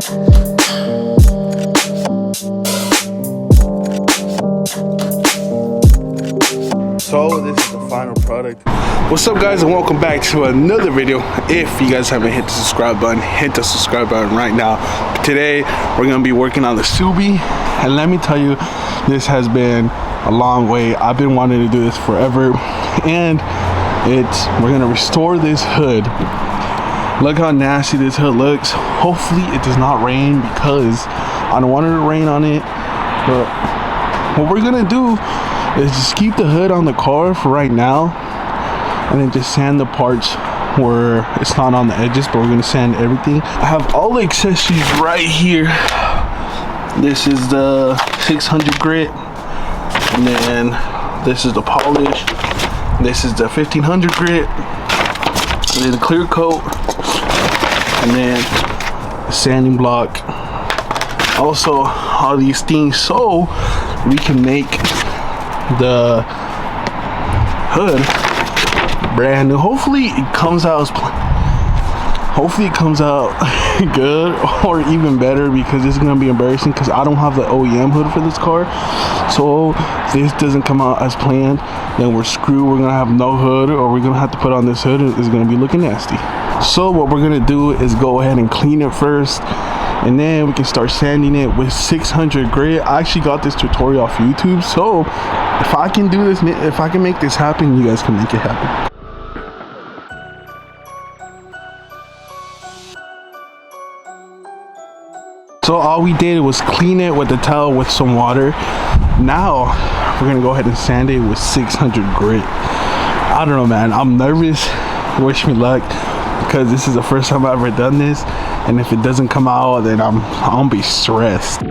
So this is the final product. What's up guys, and welcome back to another video. If you guys haven't hit the subscribe button, hit the subscribe button right now. Today we're gonna be working on the Subi, and let me tell you, this has been a long way. I've been wanting to do this forever, and we're gonna restore this hood. Look how nasty this hood looks. Hopefully it does not rain, because I don't want it to rain on it. But what we're gonna do is just keep the hood on the car for right now, and then just sand the parts where it's not on the edges, but we're gonna sand everything. I have all the accessories right here. This is the 600 grit, and then this is the polish. This is the 1500 grit, and then the clear coat, and then the sanding block. Also all these things so we can make the hood brand new. Hopefully it comes out good, or even better, because this is gonna be embarrassing because I don't have the OEM hood for this car. So if this doesn't come out as planned, then we're screwed. We're gonna have no hood, or we're gonna have to put on this hood, and it's gonna be looking nasty. So what we're gonna do is go ahead and clean it first, and then we can start sanding it with 600 grit. I actually got this tutorial off YouTube, so if I can do this, if I can make this happen, you guys can make it happen. So all we did was clean it with the towel with some water. Now we're gonna go ahead and sand it with 600 grit. I don't know, man, I'm nervous. Wish me luck, because this is the first time I've ever done this, and if it doesn't come out, then I'm gonna be stressed.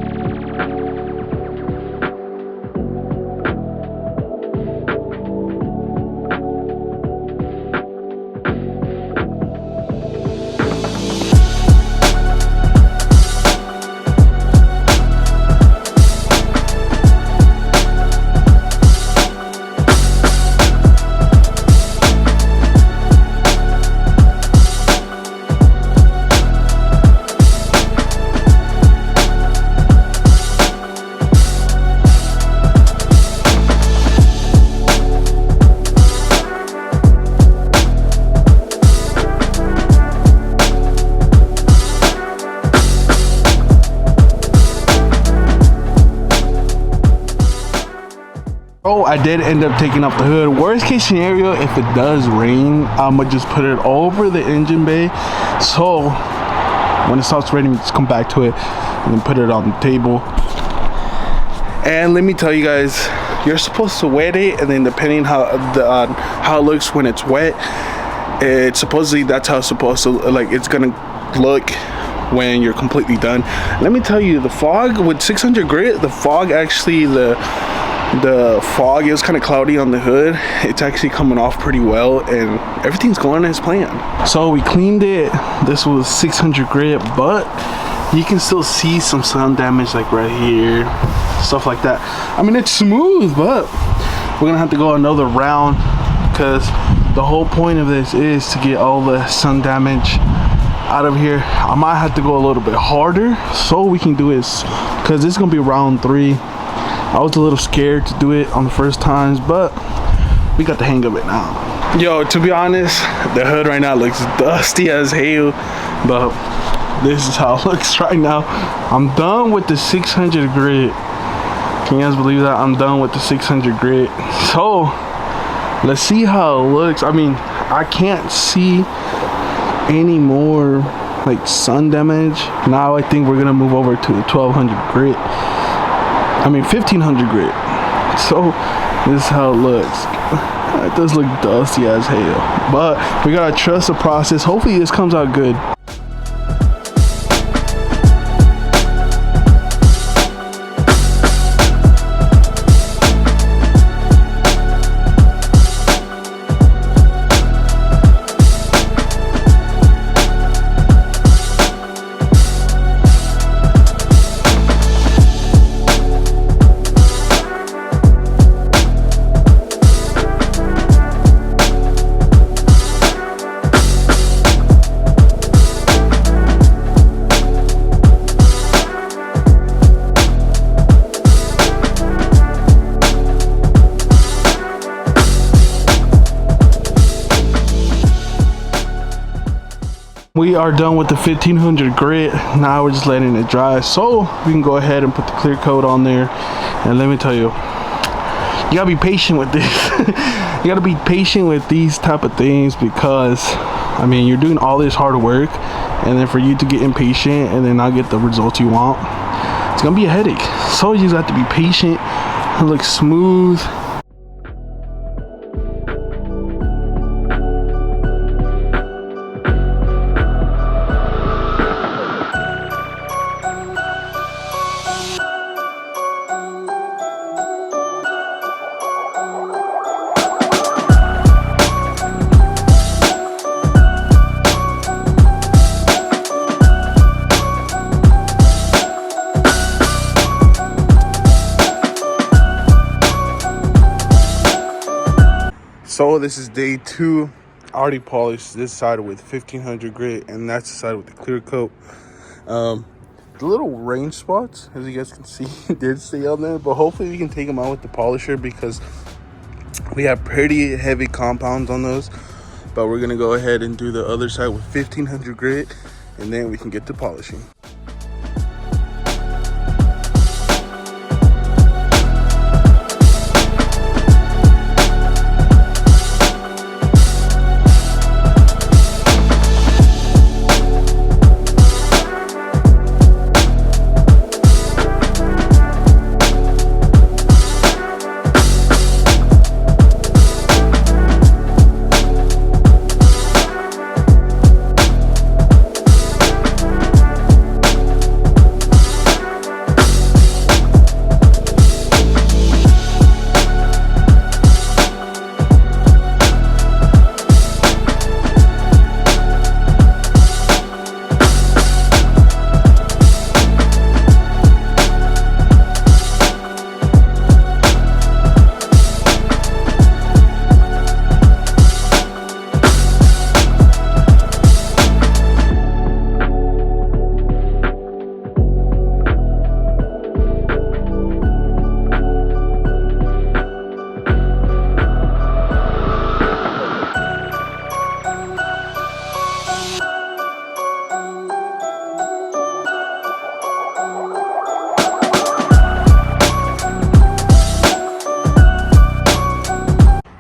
Oh, I did end up taking off the hood. Worst case scenario, if it does rain, I'm gonna just put it over the engine bay, so when it stops raining, just come back to it and then put it on the table. And let me tell you guys, you're supposed to wet it, and then depending how it looks when it's wet, it's supposedly that's how it's supposed to, like, it's gonna look when you're completely done. Let me tell you, the fog with 600 grit, the fog actually, the fog, it was kind of cloudy on the hood. It's actually coming off pretty well, and everything's going as planned. So we cleaned it. This was 600 grit, but you can still see some sun damage, like right here, stuff like that. I mean, it's smooth, but we're gonna have to go another round, because the whole point of this is to get all the sun damage out of here. I might have to go a little bit harder so we can do it, because this is gonna be round 3. I was a little scared to do it on the first times, but we got the hang of it now. Yo, to be honest, the hood right now looks dusty as hell, but this is how it looks right now. I'm done with the 600 grit. Can you guys believe that? I'm done with the 600 grit. So let's see how it looks. I mean, I can't see any more like sun damage. Now I think we're gonna move over to the 1200 grit. I mean 1500 grit. So this is how it looks. It does look dusty as hell, but we gotta trust the process. Hopefully this comes out good. We are done with the 1500 grit. Now we're just letting it dry so we can go ahead and put the clear coat on there. And let me tell you, you gotta be patient with this. You gotta be patient with these type of things, because I mean, you're doing all this hard work, and then for you to get impatient and then not get the results you want, it's gonna be a headache. So you just have to be patient and look smooth. So this is day 2. I already polished this side with 1500 grit, and that's the side with the clear coat. The little range spots, as you guys can see, did stay on there, but hopefully we can take them out with the polisher, because we have pretty heavy compounds on those. But we're gonna go ahead and do the other side with 1500 grit, and then we can get to polishing.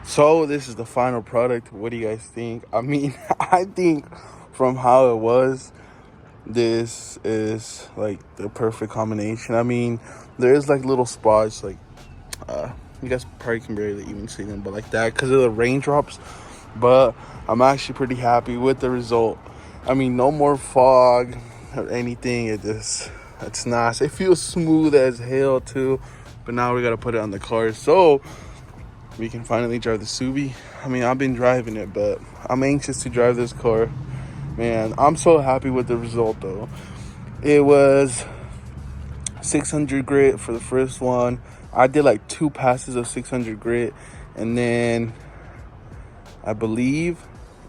So this is the final product. What do you guys think? I mean, I think from how it was, this is like the perfect combination. I mean, there's like little spots, like you guys probably can barely even see them, but like that, because of the raindrops. But I'm actually pretty happy with the result. I mean, no more fog or anything. It's nice. It feels smooth as hell too. But now we gotta put it on the car, so we can finally drive the Subi. I mean, I've been driving it, but I'm anxious to drive this car. Man, I'm so happy with the result though. It was 600 grit for the first one. I did like 2 passes of 600 grit, and then I believe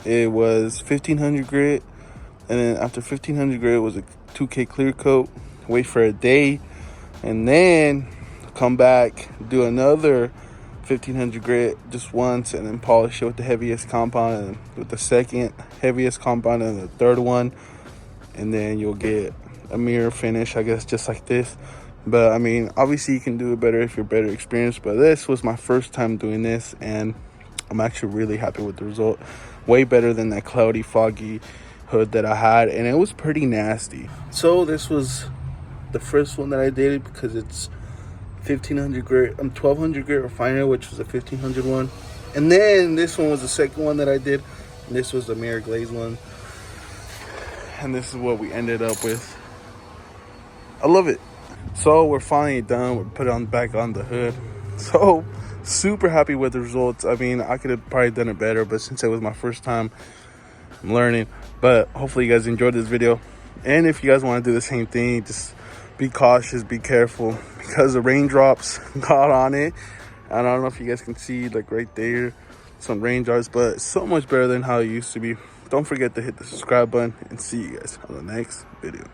it was 1500 grit, and then after 1500 grit it was a 2K clear coat. Wait for a day, and then come back, do another 1500 grit just once, and then polish it with the heaviest compound, and with the second heaviest compound, and the third one, and then you'll get a mirror finish, I guess, just like this. But I mean, obviously you can do it better if you're better experienced, but this was my first time doing this, and I'm actually really happy with the result. Way better than that cloudy, foggy hood that I had, and it was pretty nasty. So this was the first one that I did, because it's 1500 grit, 1200 grit refiner, which was a 1500 one, and then this one was the second one that I did, and this was the mirror glaze one, and this is what we ended up with. I love it. So we're finally done. We put it on back on the hood. So super happy with the results. I mean, I could have probably done it better, but since it was my first time, I'm learning. But hopefully you guys enjoyed this video, and if you guys want to do the same thing, just be cautious, be careful, because the raindrops got on it. I don't know if you guys can see, like right there, some raindrops, but so much better than how it used to be. Don't forget to hit the subscribe button, and see you guys on the next video.